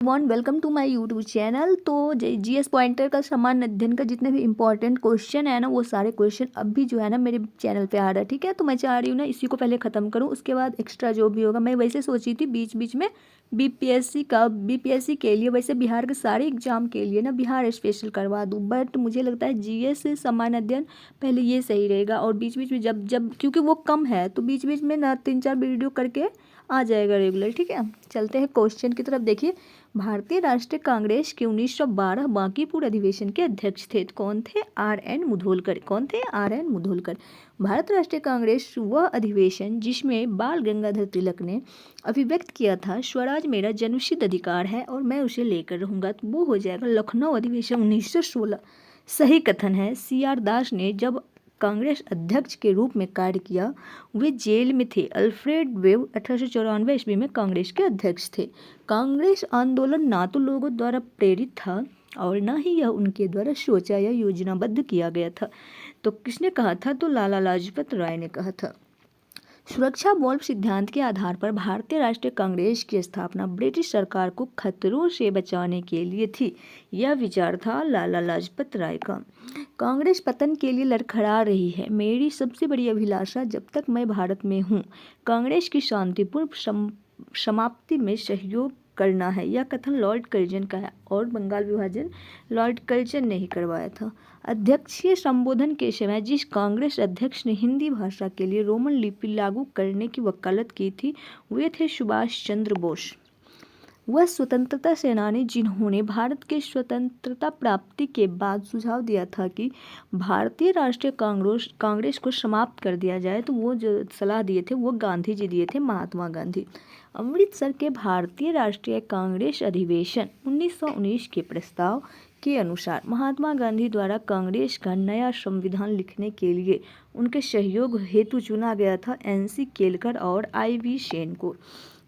Everyone, welcome to my YouTube channel. तो GS pointer का सामान्य अध्ययन का जितने भी इंपॉर्टेंट क्वेश्चन है ना, वो सारे क्वेश्चन अब भी जो है ना मेरे चैनल पे आ रहा है। ठीक है, तो मैं चाह रही हूँ ना इसी को पहले ख़त्म करूँ, उसके बाद एक्स्ट्रा जो भी होगा। मैं वैसे सोची थी बीच बीच में बीपीएससी के लिए, वैसे बिहार के सारे एग्जाम के लिए ना बिहार स्पेशल करवा दूँ, बट मुझे लगता है जीएस सामान्य अध्ययन पहले ये सही रहेगा। और बीच बीच में जब जब क्योंकि वो कम है तो बीच बीच में ना 3-4 वीडियो करके आ जाएगा रेगुलर। ठीक है, चलते हैं क्वेश्चन की तरफ। देखिए, भारतीय राष्ट्रीय कांग्रेस के 1912 बांकीपुर अधिवेशन के अध्यक्ष थे। कौन थे? आर.एन. मुधोलकर। कौन थे? आर.एन. मुधोलकर। भारत राष्ट्रीय कांग्रेस वह अधिवेशन जिसमें बाल गंगाधर तिलक ने अभिव्यक्त किया था, स्वराज मेरा जन्मसिद्ध अधिकार है और मैं उसे लेकर रहूंगा, तो वो हो जाएगा लखनऊ अधिवेशन 1916। सही कथन है। सी.आर. दास ने जब कांग्रेस अध्यक्ष के रूप में कार्य किया, वे जेल में थे। अल्फ्रेड वेव 1894 ईस्वी में कांग्रेस के अध्यक्ष थे। कांग्रेस आंदोलन ना तो लोगों द्वारा प्रेरित था और ना ही यह उनके द्वारा सोचा या योजनाबद्ध किया गया था। तो किसने कहा था? तो लाला लाजपत राय ने कहा था। सुरक्षा बल्ब सिद्धांत के आधार पर भारतीय राष्ट्रीय कांग्रेस की स्थापना ब्रिटिश सरकार को खतरों से बचाने के लिए थी। यह विचार था लाला लाजपत राय का। कांग्रेस पतन के लिए लड़खड़ा रही है। मेरी सबसे बड़ी अभिलाषा जब तक मैं भारत में हूँ, कांग्रेस की शांतिपूर्ण समाप्ति में सहयोग करना है। यह कथन लॉर्ड कर्जन का है और बंगाल विभाजन लॉर्ड कर्जन ने ही करवाया था। अध्यक्षीय संबोधन के समय जिस कांग्रेस अध्यक्ष ने हिंदी भाषा के लिए रोमन लिपि लागू करने की वकालत की थी, वे थे सुभाष चंद्र बोस। वह स्वतंत्रता सेनानी जिन्होंने भारत के स्वतंत्रता प्राप्ति के बाद सुझाव दिया था कि भारतीय राष्ट्रीय कांग्रेस को समाप्त कर दिया जाए, तो वो जो सलाह दिए थे वो गांधी जी दिए थे, महात्मा गांधी। अमृतसर के भारतीय राष्ट्रीय कांग्रेस अधिवेशन 1919 के प्रस्ताव के अनुसार महात्मा गांधी द्वारा कांग्रेस का नया संविधान लिखने के लिए उनके सहयोग हेतु चुना गया था एन.सी. केलकर और आई.वी. सेन को।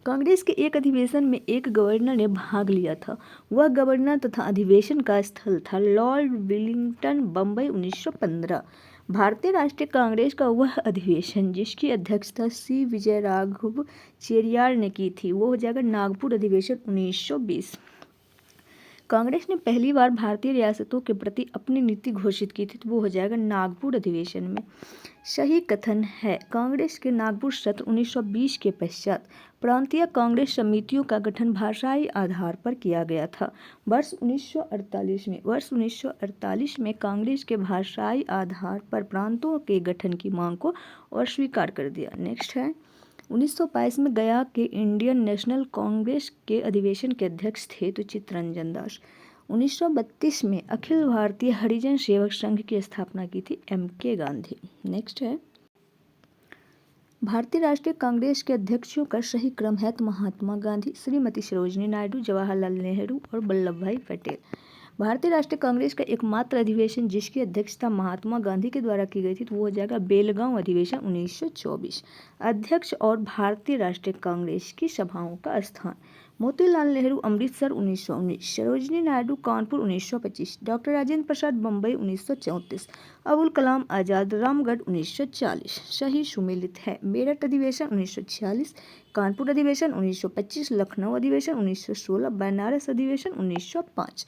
कांग्रेस के एक अधिवेशन में एक गवर्नर ने भाग लिया था। वह गवर्नर तथा अधिवेशन का स्थल था लॉर्ड वेलिंगटन, बम्बई, 1915। भारतीय राष्ट्रीय कांग्रेस का वह अधिवेशन जिसकी अध्यक्षता सी विजयराघव चेरियाल ने की थी, वो हो जाएगा नागपुर अधिवेशन 1920। कांग्रेस ने पहली बार भारतीय रियासतों के प्रति अपनी नीति घोषित की थी, तो वो हो जाएगा नागपुर अधिवेशन में। सही कथन है। कांग्रेस के नागपुर सत्र 1920 के पश्चात प्रांतीय कांग्रेस समितियों का गठन भाषाई आधार पर किया गया था। वर्ष 1948 में कांग्रेस के भाषाई आधार पर प्रांतों के गठन की मांग को अस्वीकार कर दिया। नेक्स्ट है 1922 में गया के इंडियन नेशनल कांग्रेस के अधिवेशन के अध्यक्ष थे तो चित्तरंजन दास। 1932 में अखिल भारतीय हरिजन सेवक संघ की स्थापना की थी M.K. गांधी। नेक्स्ट है भारतीय राष्ट्रीय कांग्रेस के अध्यक्षों का सही क्रम है तो महात्मा गांधी, श्रीमती सरोजिनी नायडू, जवाहरलाल नेहरू और वल्लभ भाई पटेल। भारतीय राष्ट्रीय कांग्रेस का एकमात्र अधिवेशन जिसकी अध्यक्षता महात्मा गांधी के द्वारा की गई थी, तो वो हो जाएगा बेलगांव अधिवेशन 1924। अध्यक्ष और भारतीय राष्ट्रीय कांग्रेस की सभाओं का स्थान: मोतीलाल नेहरू अमृतसर 1919, सरोजिनी नायडू कानपुर 1925, डॉक्टर राजेंद्र प्रसाद बम्बई 1934, अबुल कलाम आज़ाद रामगढ़ 1940। सही सुमेलित है। मेरठ अधिवेशन 1946, कानपुर अधिवेशन 1925, लखनऊ अधिवेशन 1916, बनारस अधिवेशन 1905।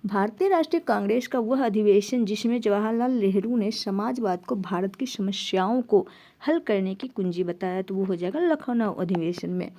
भारतीय राष्ट्रीय कांग्रेस का वह अधिवेशन जिसमें जवाहरलाल नेहरू ने समाजवाद को भारत की समस्याओं को हल करने की कुंजी बताया, तो वो हो जाएगा लखनऊ अधिवेशन में।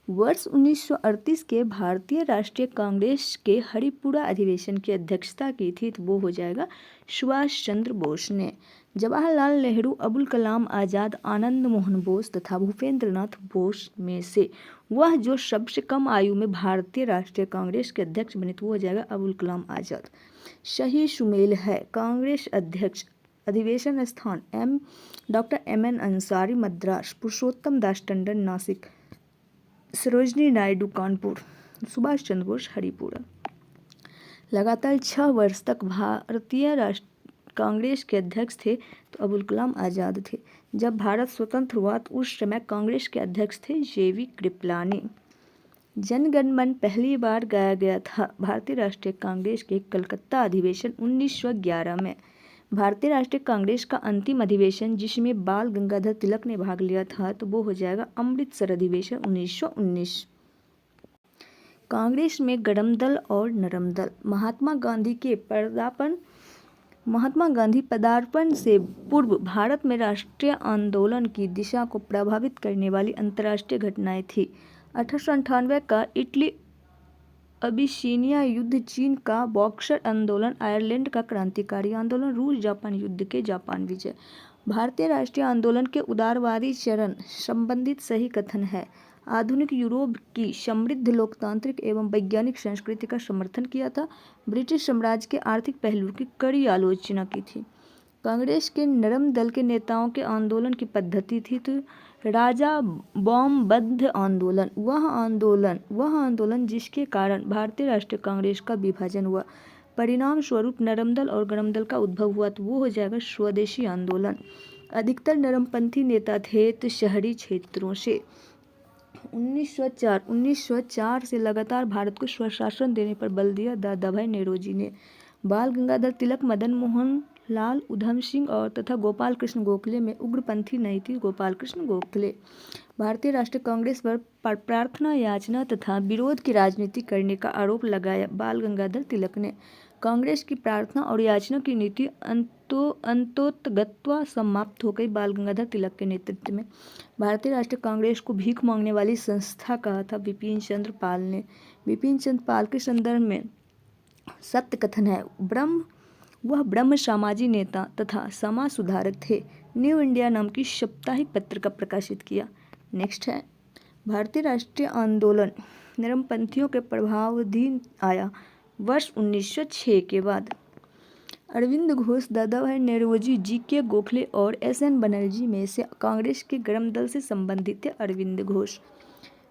वर्ष 1938 के भारतीय राष्ट्रीय कांग्रेस के हरिपुरा अधिवेशन की अध्यक्षता की थी, तो वो हो जाएगा सुभाष चंद्र बोस ने। जवाहरलाल नेहरू, अबुल कलाम आज़ाद, आनंद मोहन बोस तथा भूपेंद्र नाथ बोस में से वह जो सबसे कम आयु में भारतीय राष्ट्रीय कांग्रेस के अध्यक्ष बने, तो वो हो जाएगा अबुल कलाम आज़ाद। सही सुमेल है। कांग्रेस अध्यक्ष अधिवेशन स्थान डॉक्टर M.N. अंसारी मद्रास, पुरुषोत्तम दास टंडन नासिक, सरोजिनी नायडू कानपुर, सुभाष चंद्र बोस हरिपुरा। लगातार 6 वर्ष तक भारतीय कांग्रेस के अध्यक्ष थे तो अबुल कलाम आज़ाद थे। जब भारत स्वतंत्र हुआ तो उस समय कांग्रेस के अध्यक्ष थे J.V. कृपलानी। जन गण मन पहली बार गाया गया था भारतीय राष्ट्रीय कांग्रेस के कलकत्ता अधिवेशन 1911 में। भारतीय राष्ट्रीय कांग्रेस का अंतिम अधिवेशन जिसमें बाल गंगाधर तिलक ने भाग लिया था, तो वो हो जाएगा अमृतसर अधिवेशन 1919। कांग्रेस में गरम दल और नरम दल। महात्मा गांधी पदार्पण से पूर्व भारत में राष्ट्रीय आंदोलन की दिशा को प्रभावित करने वाली अंतर्राष्ट्रीय घटनाएं थी। 1898 का इटली अबिसीनिया युद्ध, चीन का बॉक्सर आंदोलन, आयरलैंड का क्रांतिकारी आंदोलन, रूस जापान युद्ध के जापान विजय। भारतीय राष्ट्रीय आंदोलन के उदारवादी चरण संबंधित सही कथन है। आधुनिक यूरोप की समृद्ध लोकतांत्रिक एवं वैज्ञानिक संस्कृति का समर्थन किया था। ब्रिटिश साम्राज्य के आर्थिक पहलू की कड़ी आलोचना की थी। कांग्रेस के नरम दल के नेताओं के आंदोलन की पद्धति थी तो राजा बॉम्बबद्ध आंदोलन, वह आंदोलन जिसके कारण भारतीय राष्ट्रीय कांग्रेस का विभाजन हुआ। परिणाम स्वरूप नरम दल और गरम दल का उद्भव हुआ तो वो हो जाएगा स्वदेशी आंदोलन। अधिकतर नरमपंथी नेता थे तो शहरी क्षेत्रों से। 1904 से लगातार भारत को स्वशासन देने पर बल दिया दादा भाई नेरोजी ने। बाल गंगाधर तिलक, मदन मोहन लाल, उधम सिंह और तथा गोपाल कृष्ण गोखले में उग्रपंथी नहीं थी। गोपाल कृष्ण गोखले। भारतीय राष्ट्रीय कांग्रेस पर प्रार्थना, याचना तथा विरोध की राजनीति करने का आरोप लगाया बाल गंगाधर तिलक ने। कांग्रेस की प्रार्थना और याचना की नीति अंतोतगत्वा समाप्त हो गई बाल गंगाधर तिलक के नेतृत्व में। भारतीय राष्ट्रीय कांग्रेस को भीख मांगने वाली संस्था कहा था बिपिन चंद्र पाल ने। बिपिन चंद्र पाल के संदर्भ में सत्य कथन है, वह ब्रह्म समाजी नेता तथा समाज सुधारक थे। न्यू इंडिया नाम की साप्ताहिक पत्रिका प्रकाशित किया। नेक्स्ट है, भारतीय राष्ट्रीय आंदोलन नरमपंथियों के प्रभावाधीन आया। वर्ष 1906 के बाद अरविंद घोष, दादा भाई नेरोजी, जी.के. गोखले और एस.एन. बनर्जी में से कांग्रेस के गरम दल से संबंधित थे अरविंद घोष।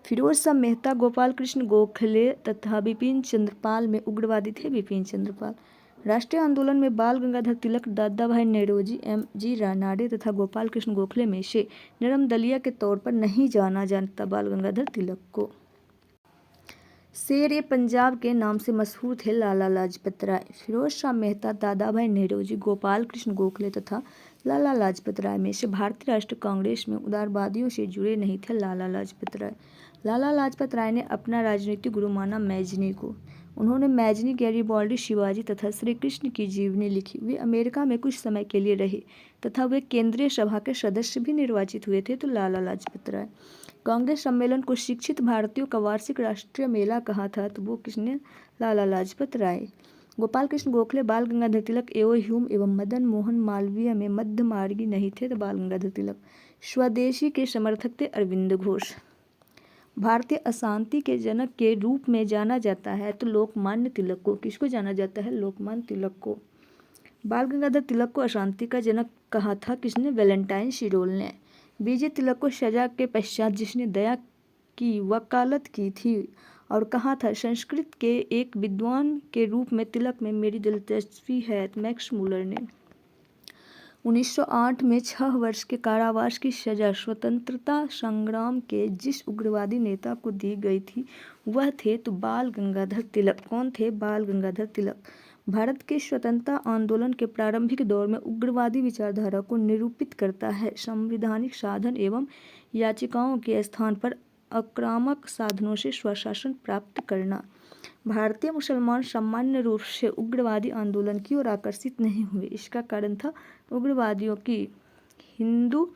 फिरोज शाह मेहता, गोपाल कृष्ण गोखले तथा बिपिन चंद्र पाल में उग्रवादी थे बिपिन चंद्र पाल। राष्ट्रीय आंदोलन में बाल गंगाधर तिलक, दादा भाई नेरोजी, M.G. रानाडे तथा गोपाल कृष्ण गोखले में से नरम दलिया के तौर पर नहीं जाना जाता बाल गंगाधर तिलक को। शेर ए पंजाब के नाम से मशहूर थे लाला लाजपत राय। फिरोज शाह मेहता, दादा भाई नेरोजी, गोपाल कृष्ण गोखले तथा लाला लाजपत राय में से भारतीय राष्ट्रीय कांग्रेस में उदारवादियों से जुड़े नहीं थे लाला लाजपत राय। लाला लाजपत राय ने अपना राजनीतिक गुरु माना मैजनी को। उन्होंने मैजनी, गैरिबाल्डी, शिवाजी तथा श्री कृष्ण की जीवनी लिखी। वे अमेरिका में कुछ समय के लिए रहे तथा वे केंद्रीय सभा के सदस्य भी निर्वाचित हुए थे तो लाला लाजपत राय। कांग्रेस सम्मेलन को शिक्षित भारतीयों का वार्षिक राष्ट्रीय मेला कहा था तो वो किसने? लाला लाजपत राय। गोपाल कृष्ण गोखले, बाल गंगाधर तिलक, एओ ह्यूम एवं मदन मोहन मालवीय में मध्य मार्गी नहीं थे तो बाल गंगाधर तिलक। स्वदेशी के समर्थक थे अरविंद घोष। भारतीय अशांति के जनक के रूप में जाना जाता है तो लोकमान्य तिलक को। किसको जाना जाता है? लोकमान्य तिलक को। बाल गंगाधर तिलक को अशांति का जनक कहा था किसने? वैलेंटाइन शिरोल ने। विजय तिलक को सजा के पश्चात जिसने दया की वकालत की थी और कहा था संस्कृत के एक विद्वान के रूप में तिलक में मेरी दिलचस्पी है, मैक्स मूलर ने। 1908 में 6 वर्ष के कारावास की सजा स्वतंत्रता संग्राम के जिस उग्रवादी नेता को दी गई थी वह थे तो बाल गंगाधर तिलक। कौन थे? बाल गंगाधर तिलक। भारत के स्वतंत्रता आंदोलन के प्रारंभिक दौर में उग्रवादी विचारधारा को निरूपित करता है संवैधानिक साधन एवं याचिकाओं के स्थान पर आक्रामक साधनों से स्वशासन प्राप्त करना। भारतीय मुसलमान सामान्य रूप से उग्रवादी आंदोलन की ओर आकर्षित नहीं हुए। इसका कारण था उग्रवादियों की हिंदू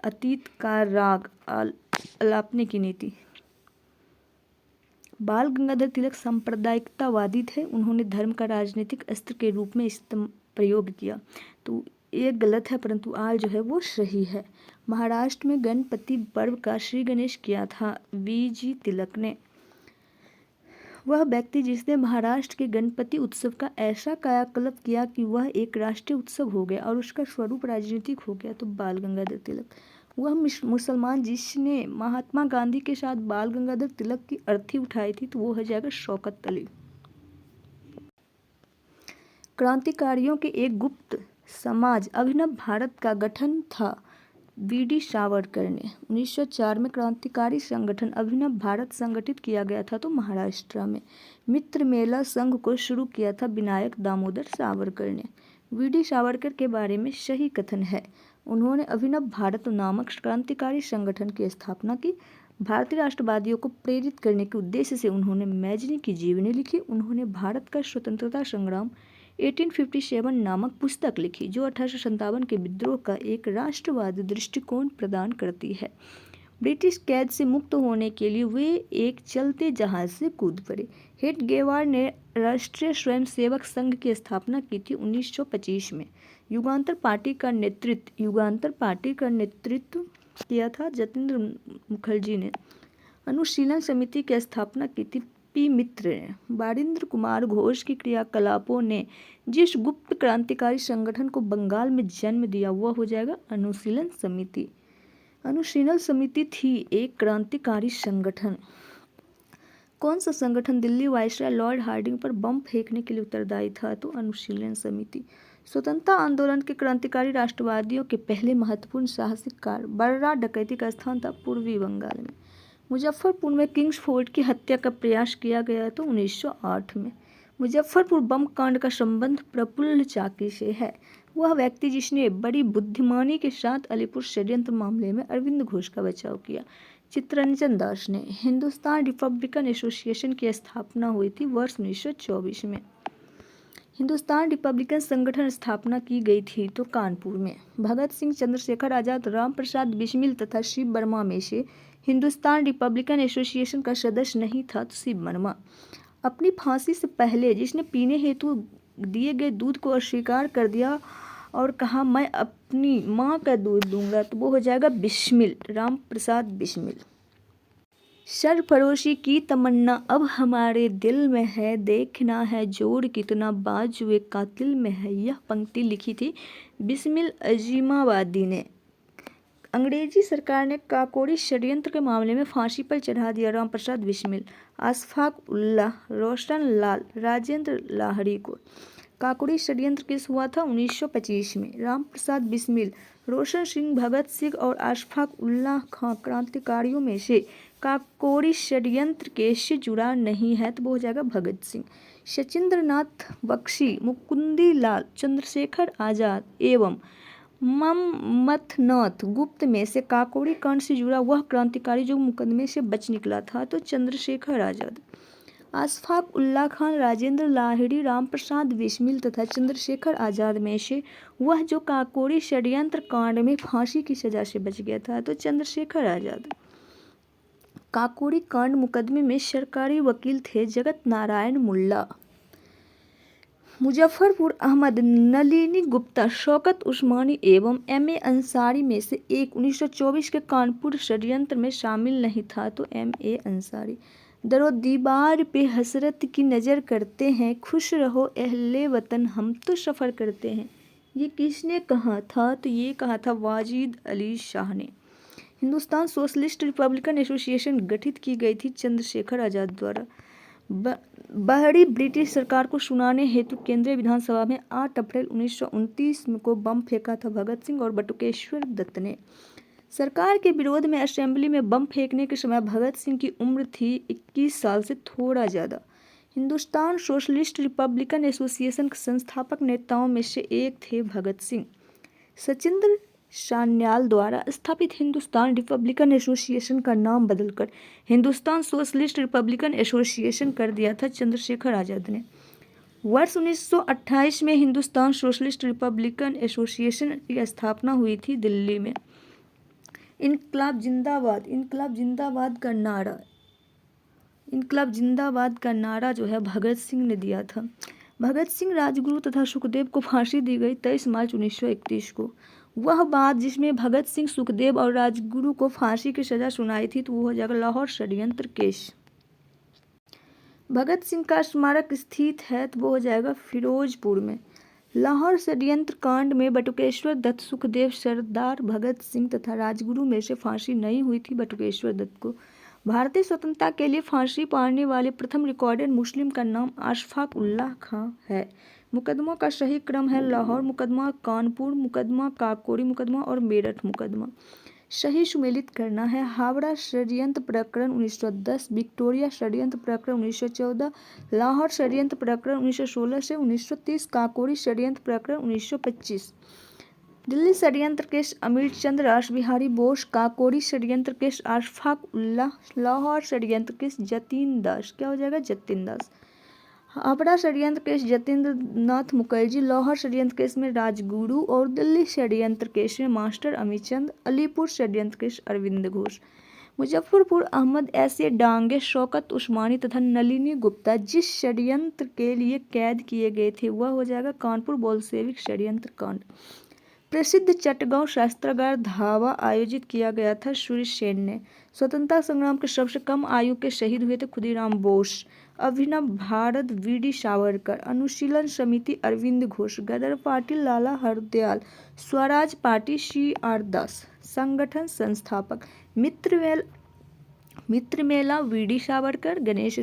अतीत का राग अलापने की नीति। बाल गंगाधर तिलक सांप्रदायिकतावादी थे। उन्होंने धर्म का राजनीतिक अस्त्र के रूप में प्रयोग किया तो ये गलत है परंतु आज जो है वो सही है। महाराष्ट्र में गणपति पर्व का श्री गणेश किया था V.G. तिलक ने। वह व्यक्ति जिसने महाराष्ट्र के गणपति उत्सव का ऐसा कायाकल्प किया कि वह एक राष्ट्रीय उत्सव हो गया और उसका स्वरूप राजनीतिक हो गया तो बाल गंगाधर तिलक। वह मुसलमान जिसने महात्मा गांधी के साथ बाल गंगाधर तिलक की अर्थी उठाई थी तो वो हो जाएगा शौकत अली। क्रांतिकारियों के एक गुप्त समाज अभिनव भारत का गठन था V.D. सावरकर ने। 1904 में क्रांतिकारी संगठन अभिनव भारत संगठित किया गया था तो महाराष्ट्र में। मित्र मेला संघ को शुरू किया था विनायक दामोदर सावरकर ने। V.D. सावरकर के बारे में सही कथन है, उन्होंने अभिनव भारत नामक क्रांतिकारी संगठन की स्थापना की। भारतीय राष्ट्रवादियों को प्रेरित करने के उद्देश्य से उन्होंने मैजनी की जीवनी लिखी। उन्होंने भारत का स्वतंत्रता संग्राम 1857 नामक पुस्तक लिखी, जो 1857 के विद्रोह का एक राष्ट्रवादी दृष्टिकोण प्रदान करती है। ब्रिटिश कैद से मुक्त होने के लिए वे एक चलते जहाज से कूद पड़े। हेडगेवार ने राष्ट्रीय स्वयंसेवक संघ की स्थापना की थी 1925 में। युगांतर पार्टी का नेतृत्व किया था जतेंद्र मुखर्जी ने। अनुशीलन समिति की स्थापना की थी पी मित्र ने। बारिंद्र कुमार घोष की क्रियाकलापों ने जिस गुप्त क्रांतिकारी संगठन को बंगाल में जन्म दिया वह हो जाएगा अनुशीलन समिति। अनुशीलन समिति थी एक क्रांतिकारी संगठन। कौन सा संगठन दिल्ली वायसराय लॉर्ड हार्डिंग पर बम फेंकने के लिए उत्तरदायी था? तो अनुशीलन समिति। स्वतंत्रता आंदोलन के क्रांतिकारी राष्ट्रवादियों के पहले महत्वपूर्ण साहसिक कार्य बर्रा डकैती का स्थान था पूर्वी बंगाल में। मुजफ्फरपुर में किंग्स फोर्ट की हत्या का प्रयास किया गया तो 1908 में। मुजफ्फरपुर बम कांड का संबंध प्रफुल्ल चाकी से है। वह व्यक्ति जिसने बड़ी बुद्धिमानी के साथ अलीपुर षड्यंत्र मामले में अरविंद घोष का बचाव किया। चित्तरंजन दास ने। हिंदुस्तान रिपब्लिकन एसोसिएशन की स्थापना हुई थी वर्ष 1924 में। हिंदुस्तान रिपब्लिकन संगठन स्थापना की गई थी तो कानपुर में। भगत सिंह, चंद्रशेखर आजाद, राम प्रसाद बिस्मिल तथा शिव वर्मा में से हिंदुस्तान रिपब्लिकन एसोसिएशन का सदस्य नहीं था तो शिव वर्मा। अपनी फांसी से पहले जिसने पीने हेतु दिए गए दूध को अस्वीकार कर दिया और कहा मैं अपनी माँ का दूध दूंगा तो वो हो जाएगा बिस्मिल, राम प्रसाद बिस्मिल। सरफरोशी की तमन्ना अब हमारे दिल में है, देखना है जोर कितना बाजुए कातिल में है। यह पंक्ति लिखी थी बिस्मिल अजीमाबादी ने। अंग्रेजी सरकार ने काकोरी षड्यंत्र के मामले में फांसी पर चढ़ा दिया राम प्रसाद बिस्मिल, अशफाक उल्लाह, रोशन लाल, राजेंद्र लाहिड़ी को। काकोरी षड्यंत्र केस हुआ था 1925 में। राम प्रसाद बिस्मिल, रोशन सिंह, भगत सिंह और अशफाक उल्लाह खां क्रांतिकारियों में से काकोरी षड्यंत्र केस से जुड़ा नहीं है तो वो हो जाएगा भगत सिंह। सचिंद्रनाथ बख्शी, मुकुंदी लाल, चंद्रशेखर आजाद एवं ममथनाथ गुप्त में से काकोरी कांड से जुड़ा वह क्रांतिकारी जो मुकदमे से बच निकला था तो चंद्रशेखर आजाद। अशफाक उल्लाह खान, राजेंद्र लाहिड़ी, राम प्रसाद बिस्मिल तथा चंद्रशेखर आजाद में से वह जो काकोरी षड्यंत्र कांड में फांसी की सजा से बच गया था तो चंद्रशेखर आजाद। काकोरी कांड मुकदमे में सरकारी वकील थे जगत नारायण मुल्ला। मुजफ्फरपुर अहमद, नलिनी गुप्ता, शौकत उस्मानी एवं M.A. अंसारी में से एक 1924 के कानपुर षड्यंत्र में शामिल नहीं था तो M.A. अंसारी। दरो दीवार पे हसरत की नज़र करते हैं, खुश रहो अहले वतन हम तो सफ़र करते हैं। ये किसने कहा था? तो ये कहा था वाजिद अली शाह ने। हिंदुस्तान सोशलिस्ट रिपब्लिकन एसोसिएशन गठित की गई थी चंद्रशेखर आजाद द्वारा। बाहरी ब्रिटिश सरकार को सुनाने हेतु केंद्रीय विधानसभा में 8 अप्रैल 1929 को बम फेंका था भगत सिंह और बटुकेश्वर दत्त ने। सरकार के विरोध में असेंबली में बम फेंकने के समय भगत सिंह की उम्र थी 21 साल से थोड़ा ज़्यादा। हिंदुस्तान सोशलिस्ट रिपब्लिकन एसोसिएशन के संस्थापक नेताओं में से एक थे भगत सिंह। सचिंद्र सान्याल द्वारा स्थापित हिंदुस्तान रिपब्लिकन एसोसिएशन का नाम बदलकर हिंदुस्तान सोशलिस्ट रिपब्लिकन एसोसिएशन कर दिया था चंद्रशेखर आजाद ने। वर्ष 1928 में हिंदुस्तान सोशलिस्ट रिपब्लिकन एसोसिएशन की स्थापना हुई थी दिल्ली में। इनकलाब जिंदाबाद, इनकलाब जिंदाबाद का नारा जो है भगत सिंह ने दिया था। भगत सिंह, राजगुरु तथा सुखदेव को फांसी दी गई 23 मार्च 1931 को। वह बात जिसमें भगत सिंह, सुखदेव और राजगुरु को फांसी की सजा सुनाई थी तो वो हो जाएगा लाहौर षड्यंत्र केस। भगत सिंह का स्मारक स्थित है तो वो हो जाएगा फिरोजपुर में। लाहौर षड्यंत्र कांड में बटुकेश्वर दत्त, सुखदेव, सरदार भगत सिंह तथा राजगुरु में से फांसी नहीं हुई थी बटुकेश्वर दत्त को। भारतीय स्वतंत्रता के लिए फांसी पाने वाले प्रथम रिकॉर्डेड मुस्लिम का नाम अशफाक उल्लाह खां है। मुकदमों का सही क्रम है लाहौर मुकदमा, कानपुर मुकदमा, काकोरी मुकदमा और मेरठ मुकदमा। सही सुमेलित करना है। हावड़ा षड्यंत्र प्रकरण 1910, विक्टोरिया षड्यंत्र प्रकरण 1914, लाहौर षड्यंत्र प्रकरण 1916 से 1930, काकोरी षड्यंत्र प्रकरण 1925। दिल्ली षड्यंत्र केस अमीर चंद रास बिहारी बोस, काकोरी षड्यंत्र केस अशफाक उल्लाह, लाहौर षड्यंत्र केस जतीन दास, क्या हो जाएगा जतीन दास। हावड़ा षड्यंत्र केस जतेंद्र नाथ मुखर्जी, लाहौर षड्यंत्र केस में राजगुरु और दिल्ली षड्यंत्र केस में मास्टर अमीचंद, अलीपुर षड्यंत्र केस अरविंद घोष। मुजफ्फरपुर अहमद ऐसे डांगे, शौकत उस्मानी तथा नलिनी गुप्ता जिस षड्यंत्र के लिए कैद किए गए थे वह हो जाएगा कानपुर बोल्शेविक षड्यंत्र कांड। प्रसिद्ध चटगांव शस्त्रागार धावा आयोजित किया गया था सूर्य सेन ने। स्वतंत्रता संग्राम के सबसे कम आयु के शहीद हुए थे Khudiram Bose. Abhinav Bharat VD Savarkar, Anushilan Samiti Aurobindo Ghosh, Ghadar Party Lala Hardayal, Swaraj Party CR Das. संगठन संस्थापक Mitra Mela VD Savarkar, Ganesh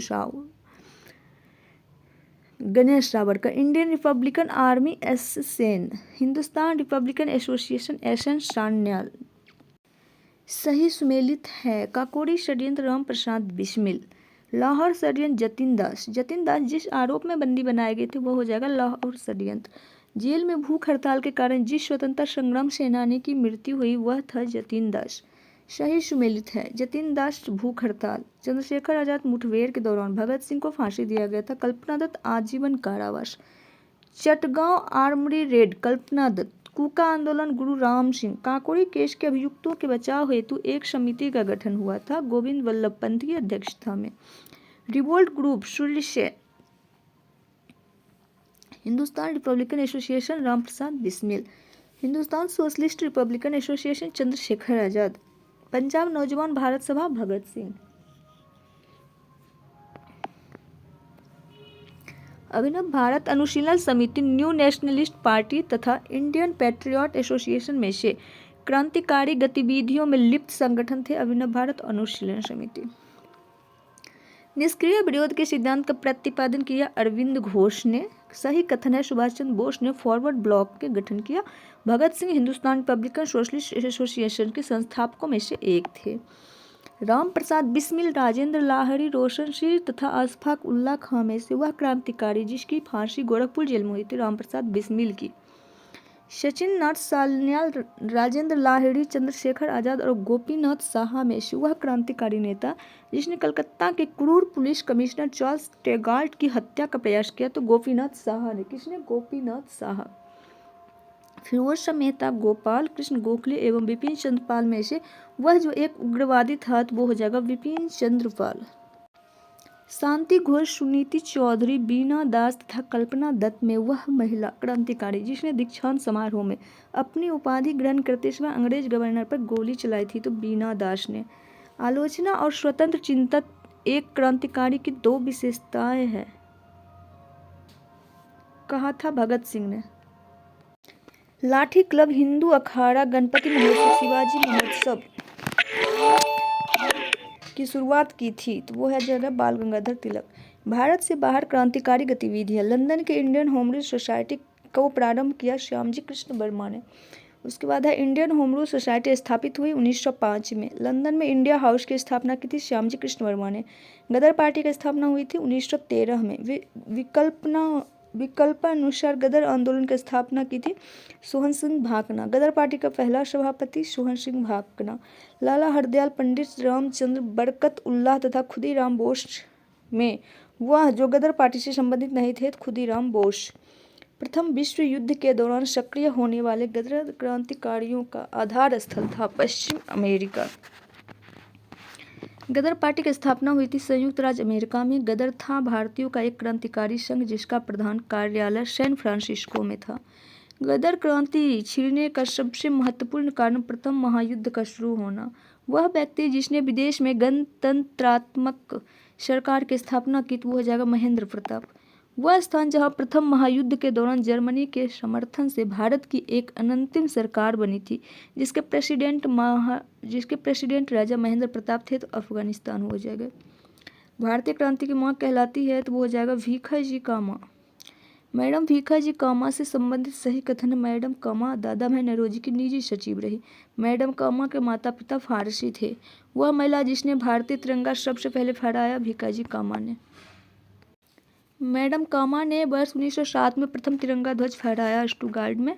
Savarkar, Indian Republican Army S Sen, Hindustan Republican Association SN Sanyal. सही सुमेलित है। काकोरी षड्यंत्र राम प्रसाद बिस्मिल, लाहौर षड्यंत्र जतीन दास जिस आरोप में बंदी बनाए गए थे वो हो जाएगा लाहौर षड्यंत्र। जेल में भूख हड़ताल के कारण जिस स्वतंत्रता संग्राम सेनानी की मृत्यु हुई वह था जतीन दास। सही सुमेलित है। जतीन दास भूख हड़ताल। चंद्रशेखर आजाद मुठभेड़ के दौरान भगत सिंह को फांसी दिया गया था। कल्पना दत्त आजीवन कारावास। चटगांव आर्मरी रेड, कल्पना दत्त। कूका आंदोलन, गुरु राम सिंह। काकोरी केस के अभियुक्तों के बचाव हेतु एक समिति का गठन हुआ था गोविंद वल्लभ पंत की अध्यक्षता में। Revolt group, Surya Sen. Hindustan Republican Association Ramprasad Bismil, Hindustan Socialist Republican Association Chandrashekhar Azad, Punjab Naujawan Bharat Sabha Bhagat Singh. Abhinav Bharat Anushilan Samiti New Nationalist Party तथा इंडियन पैट्रियट एसोसिएशन में से क्रांतिकारी गतिविधियों में लिप्त संगठन थे अभिनव भारत अनुशीलन समिति। निष्क्रिय विरोध के सिद्धांत का प्रतिपादन किया अरविंद घोष ने। सही कथन है। सुभाष चंद्र बोस ने फॉरवर्ड ब्लॉक के गठन किया। Bhagat Singh Hindustan Republican Socialist Association के संस्थापकों में से एक थे। राम प्रसाद बिस्मिल, राजेंद्र लाहिड़ी, रोशन सिंह तथा अशफाक उल्लाह खां में से वह क्रांतिकारी जिसकी फांसी गोरखपुर जेल में हुई थी राम प्रसाद बिस्मिल की। सचिन नाथ सान्याल, राजेंद्र लाहिड़ी, चंद्रशेखर आजाद और गोपीनाथ साहा में से वह क्रांतिकारी नेता जिसने कलकत्ता के क्रूर पुलिस कमिश्नर चार्ल्स टेगाल्ट की हत्या का प्रयास किया तो गोपीनाथ साहा ने। किसने? गोपीनाथ साहा। फिरोज शाह मेहता, गोपाल कृष्ण गोखले एवं विपिन चंद्र पाल में से वह जो एक उग्रवादी था वो हो जाएगा विपिन चंद्र पाल। शांति घोष, सुनीति चौधरी, बीना दास तथा कल्पना दत्त में वह महिला क्रांतिकारी जिसने दीक्षांत समारोह में अपनी उपाधि ग्रहण करते समय अंग्रेज गवर्नर पर गोली चलाई थी तो बीना दास ने। आलोचना और स्वतंत्र चिंतक एक क्रांतिकारी की दो विशेषताएं हैं, कहा था भगत सिंह ने। लाठी क्लब, हिंदू अखाड़ा, गणपति महोत्सव, शिवाजी महोत्सव की शुरुआत की थी तो वो है जगह बाल गंगाधर तिलक। भारत से बाहर क्रांतिकारी गतिविधियां, लंदन के इंडियन होम रूल सोसाइटी को प्रारंभ किया श्यामजी कृष्ण वर्मा ने। उसके बाद है इंडियन होम रूल सोसाइटी स्थापित हुई 1905 में। लंदन में इंडिया हाउस की स्थापना की थी श्यामजी कृष्ण वर्मा ने। गदर पार्टी की स्थापना हुई थी 1913 में। विकल्पानुसार गदर आंदोलन की स्थापना की थी सोहन सिंह भाकना। गदर पार्टी का पहला सभापति सोहन सिंह भाकना। लाला हरदयाल, पंडित रामचंद्र, बरकत उल्लाह तथा खुदीराम बोस में वह जो गदर पार्टी से संबंधित नहीं थे खुदीराम बोस। प्रथम विश्व युद्ध के दौरान सक्रिय होने वाले गदर क्रांतिकारियों का आधार स्थल था पश्चिम अमेरिका। गदर पार्टी की स्थापना हुई थी संयुक्त राज्य अमेरिका में। गदर था भारतीयों का एक क्रांतिकारी संघ जिसका प्रधान कार्यालय सैन फ्रांसिस्को में था। गदर क्रांति छिड़ने का सबसे महत्वपूर्ण कारण प्रथम महायुद्ध का शुरू होना। वह व्यक्ति जिसने विदेश में गणतंत्रात्मक सरकार की स्थापना की तो वो हो जाएगा महेंद्र प्रताप। वह स्थान जहां प्रथम महायुद्ध के दौरान जर्मनी के समर्थन से भारत की एक अंतरिम सरकार बनी थी जिसके प्रेसिडेंट राजा महेंद्र प्रताप थे तो अफगानिस्तान हो जाएगा। भारतीय क्रांति की माँ कहलाती है तो वो हो जाएगा भीखाजी कामा। मैडम भीखाजी कामा से संबंधित सही कथन। मैडम कामा दादा भाई नौरोजी की निजी सचिव रही। मैडम कामा के माता पिता फारसी थे। वह महिला जिसने भारतीय तिरंगा सबसे पहले फहराया भीखाजी कामा ने। मैडम कामा ने वर्ष 1907 में प्रथम तिरंगा ध्वज फहराया स्टुटगार्ट में।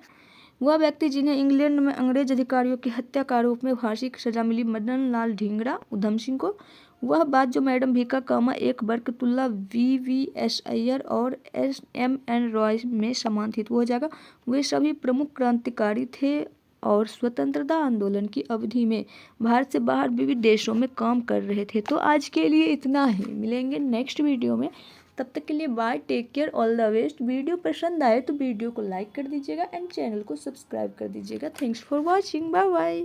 वह व्यक्ति जिन्हें इंग्लैंड में अंग्रेज अधिकारियों की हत्या का आरोप में फांसी की सजा मिली मदन लाल ढींगरा उधम सिंह को। वह बात जो मैडम भीका कामा एक बरकतुल्ला VVS अय्यर और SMN रॉय में समान थी, तो हो जाएगा वे सभी प्रमुख क्रांतिकारी थे और स्वतंत्रता आंदोलन की अवधि में भारत से बाहर विविध देशों में काम कर रहे थे। तो आज के लिए इतना ही, मिलेंगे नेक्स्ट वीडियो में, तब तक के लिए bye, take care, all the best. Video पसंद आए तो वीडियो को लाइक कर दीजिएगा एंड चैनल को सब्सक्राइब कर दीजिएगा। Thanks for watching, bye bye.